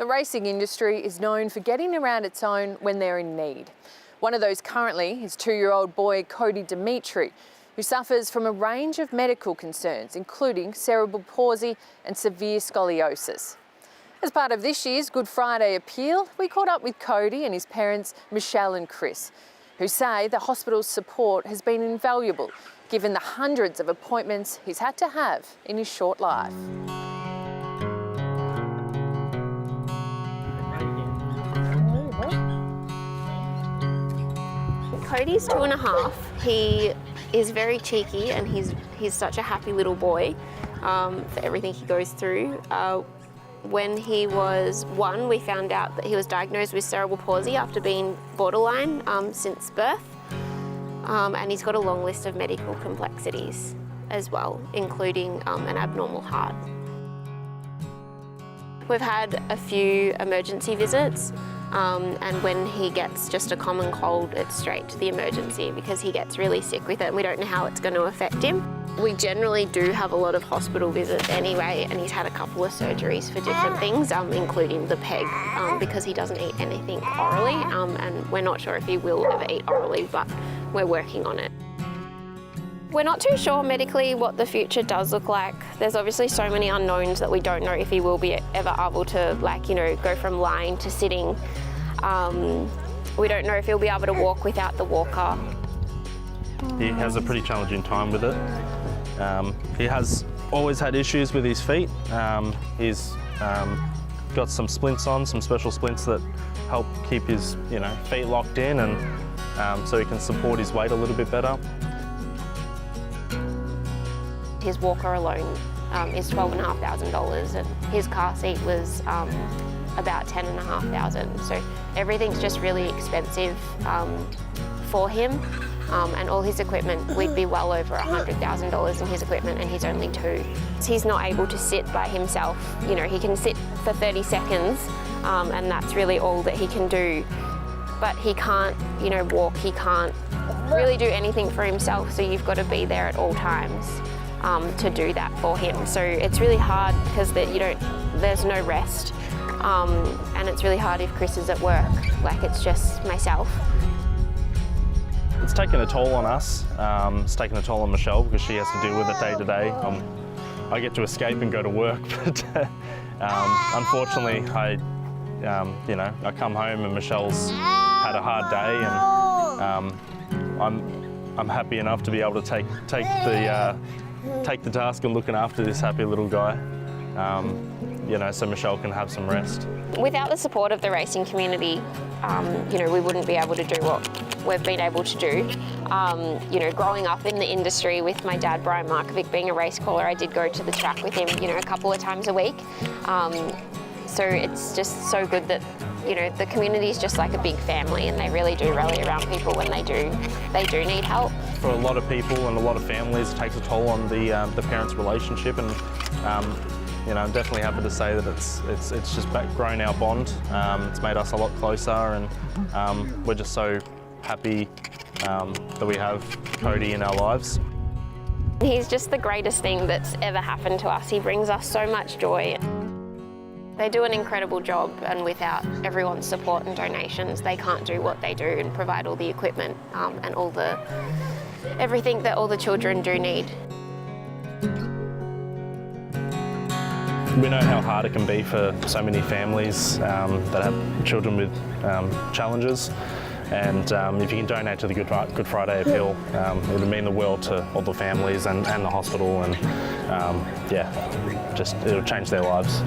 The racing industry is known for getting around its own when they're in need. One of those currently is 2-year-old boy Cody Demitri, who suffers from a range of medical concerns, including cerebral palsy and severe scoliosis. As part of this year's Good Friday appeal, we caught up with Cody and his parents, Michelle and Chris, who say the hospital's support has been invaluable, given the hundreds of appointments he's had to have in his short life. Cody's 2.5. He is very cheeky and he's such a happy little boy for everything he goes through. When he was 1, we found out that he was diagnosed with cerebral palsy after being borderline since birth. And he's got a long list of medical complexities as well, including an abnormal heart. We've had a few emergency visits, and when he gets just a common cold, it's straight to the emergency because he gets really sick with it and we don't know how it's going to affect him. We generally do have a lot of hospital visits anyway, and he's had a couple of surgeries for different things, including the PEG, because he doesn't eat anything orally, and we're not sure if he will ever eat orally, but we're working on it. We're not too sure medically what the future does look like. There's obviously so many unknowns that we don't know if he will be ever able to, go from lying to sitting. We don't know if he'll be able to walk without the walker. He has a pretty challenging time with it. He has always had issues with his feet. He's got some splints on, some special splints that help keep his feet locked in, and so he can support his weight a little bit better. His walker alone is $12,500 and his car seat was about $10,500. So everything's just really expensive for him. And all his equipment, we'd be well over $100,000 in his equipment, and he's only 2. He's not able to sit by himself. He can sit for 30 seconds, and that's really all that he can do. But he can't, walk, he can't really do anything for himself, so you've got to be there at all times to do that for him. So it's really hard because there's no rest, and it's really hard if Chris is at work, it's just myself. It's taken a toll on us. It's taken a toll on Michelle because she has to deal with it day to day. I get to escape and go to work, but unfortunately, I come home and Michelle's had a hard day, and I'm happy enough to be able to take the task of looking after this happy little guy, so Michelle can have some rest. Without the support of the racing community, we wouldn't be able to do what we've been able to do. Growing up in the industry with my dad, Brian Markovic, being a race caller, I did go to the track with him, a couple of times a week. So it's just so good that, the community is just like a big family, and they really do rally around people when they do need help. For a lot of people and a lot of families, it takes a toll on the parents' relationship, and I'm definitely happy to say that it's just grown our bond. It's made us a lot closer, and we're just so happy that we have Cody in our lives. He's just the greatest thing that's ever happened to us. He brings us so much joy. They do an incredible job, and without everyone's support and donations, they can't do what they do and provide all the equipment and everything that all the children do need. We know how hard it can be for so many families that have children with challenges, and if you can donate to the Good Friday appeal, it would mean the world to all the families and the hospital, and it'll change their lives.